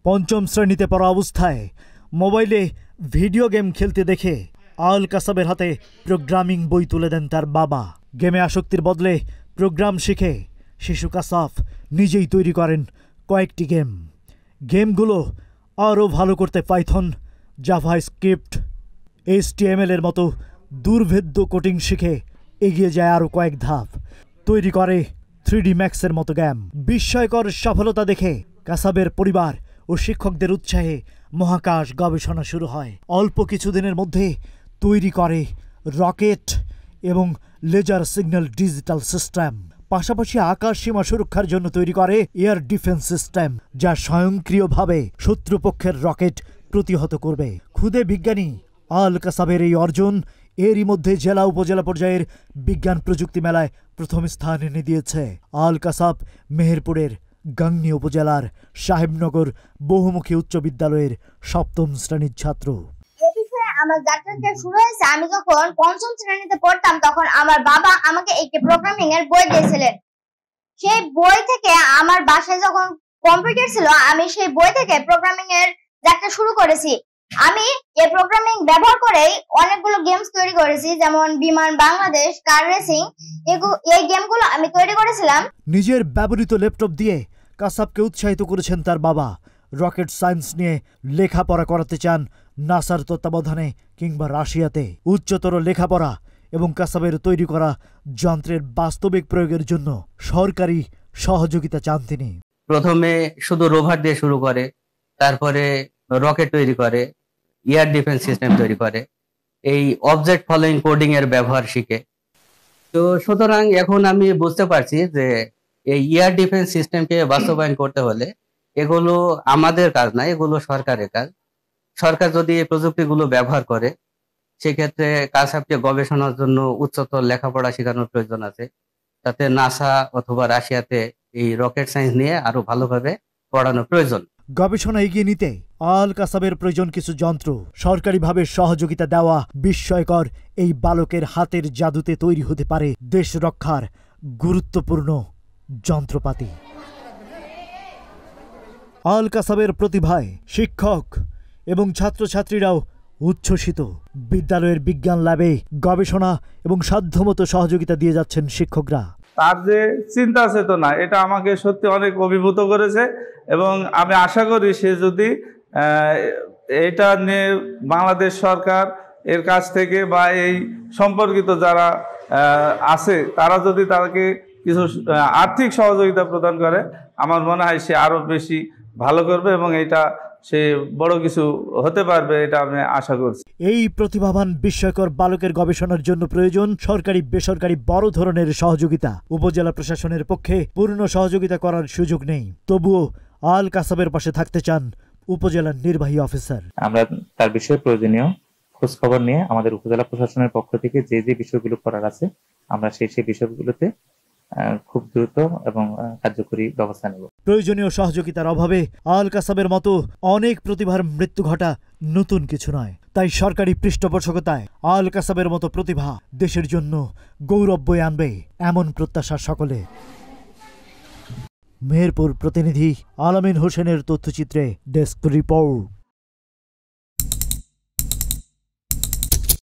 পঞ্চম শ্রেণীতে পড়া অবস্থায় মোবাইলে ভিডিও গেম খেলতে দেখে আল কাসাবের হাতে প্রোগ্রামিং বই তুলে দেন তার বাবা। গেমে আসক্তির বদলে প্রোগ্রাম শিখে শিশু কাসাব নিজেই তৈরি করেন কয়েকটি গেমগুলো আরও ভালো করতে পাইথন, জাভাস্ক্রিপ্ট, HTML এর মতো দুর্ভেদ্য কোডিং শিখে এগিয়ে যায় আরও কয়েক ধাপ। তৈরি করে 3D ম্যাক্সের মতো গেম। বিস্ময়কর সফলতা দেখে কাসাবের পরিবার ও শিক্ষকদের উৎসাহে মহাকাশ গবেষণা শুরু হয়। অল্প কিছুদিনের মধ্যে তৈরি করে রকেট এবং লেজার সিগন্যাল ডিজিটাল সিস্টেম। পাশাপাশি আকাশ সীমা সুরক্ষার জন্য তৈরি করে এয়ার ডিফেন্স সিস্টেম, যা স্বয়ংক্রিয়ভাবে শত্রুপক্ষের রকেট প্রতিহত করবে। খুদে বিজ্ঞানী আল কাসাবের এই অর্জন এরই মধ্যে জেলা উপজেলা পর্যায়ের বিজ্ঞান প্রযুক্তি মেলায় প্রথম স্থান এনে দিয়েছে। আল কাসাব মেহেরপুরের গাংনী উপজেলার সাহেবনগর বহুমুখী উচ্চ বিদ্যালয়ের 7ম শ্রেণীর ছাত্র। আমার যাত্রাটা শুরু হয়েছে আমি যখন 5ম শ্রেণীতে পড়তাম, তখন আমার বাবা আমাকে একটি প্রোগ্রামিং এর বই দিয়েছিলেন। সেই বই থেকে আমার বাসায় যখন কম্পিউটার ছিল, আমি সেই বই থেকে প্রোগ্রামিং এর যাত্রা শুরু করেছি। আমি এই প্রোগ্রামিং ব্যবহার করেই অনেকগুলো গেমস তৈরি করেছি, যেমন বিমান বাংলাদেশ, কার রেসিং। এই গেমগুলো আমি তৈরি করেছিলাম। নিজের ব্যবহৃত ল্যাপটপ দিয়ে কাসাবকে উৎসাহিত করেছেন তার বাবা। রকেট সায়েন্স নিয়ে লেখাপড়া করাতে চান নাসার তত্ত্বাবধানে কিংবা রাশিয়াতে। উচ্চতর লেখাপড়া এবং কাসাবের তৈরি করা যন্ত্রের বাস্তবিক প্রয়োগের জন্য সরকারি সহযোগিতা চান তিনি। প্রথমে শুধু রোভার দিয়ে শুরু করে, তারপরে রকেট তৈরি করে, এয়ার ডিফেন্স সিস্টেম তৈরি করে, এই অবজেক্ট ফলোইং কোডিং এর ব্যবহার শিখে। তো সুতরাং এখন আমি বুঝতে পারছি যে এই এয়ার ডিফেন্স সিস্টেমকে বাস্তবায়ন করতে হলে এগুলো আমাদের কাজ না, এগুলো সরকারের কাজ। সরকার যদি এই প্রযুক্তিগুলো ব্যবহার করে, সেক্ষেত্রে কাসাবকে গবেষণার জন্য উচ্চতর লেখাপড়া শেখানোর প্রয়োজন আছে, তাতে নাসা অথবা রাশিয়াতে এই রকেট সায়েন্স নিয়ে আরো ভালোভাবে পড়ানো প্রয়োজন। গবেষণা এগিয়ে নিতে আল কাসাবের প্রয়োজন কিছু যন্ত্র। সরকারিভাবে সহযোগিতা দেওয়া বিস্ময়কর এই বালকের হাতের জাদুতে তৈরি হতে পারে দেশ রক্ষার গুরুত্বপূর্ণ যন্ত্রপাতি। আল কাসাবের প্রতিভায় শিক্ষক এবং ছাত্রছাত্রীরাও উচ্ছ্বসিত। বিদ্যালয়ের বিজ্ঞান ল্যাবে গবেষণা এবং সাধ্যমতো সহযোগিতা দিয়ে যাচ্ছেন শিক্ষকরা। তার যে চিন্তা চেতনা, এটা আমাকে সত্যি অনেক অভিভূত করেছে এবং আমি আশা করি সে যদি এটা নিয়ে বাংলাদেশ সরকার এর কাছ থেকে বা এই সম্পর্কিত যারা আছে তারা যদি তাকে কিছু আর্থিক সহযোগিতা প্রদান করে, আমার মনে হয় সে আরো বেশি ভালো করবে এবং এটা সে বড় কিছু হতে পারবে, এটা আমি আশা করছি। এই প্রতিভাবান বিস্ময়কর বালকের গবেষণার জন্য প্রয়োজন সরকারি বেসরকারি বড় ধরনের সহযোগিতা। উপজেলা প্রশাসনের পক্ষে পূর্ণ সহযোগিতা করার সুযোগ নেই, তবুও আল কাসাবের পাশে থাকতে চান উপজেলার নির্বাহী অফিসার। আমরা তার বিষয়ে প্রয়োজনীয় খোঁজ খবর নিয়ে আমাদের উপজেলা প্রশাসনের পক্ষ থেকে যে যে বিষয়গুলো করার আছে আমরা সেই বিষয়গুলোতে খুব দ্রুত এবং কার্যকরী ব্যবস্থা নেব। প্রয়োজনীয় সহযোগিতার অভাবে আল কাসাবের মতো অনেক প্রতিভার মৃত্যু ঘটা নতুন কিছু নয়। তাই সরকারি পৃষ্ঠপোষকতায় আল কাসাবের মতো প্রতিভা দেশের জন্য গৌরব বয়ে আনবে, এমন প্রত্যাশা সকলে। মেহেরপুর প্রতিনিধি আলামিন হোসেনের তথ্যচিত্রে ডেস্ক রিপোর্ট।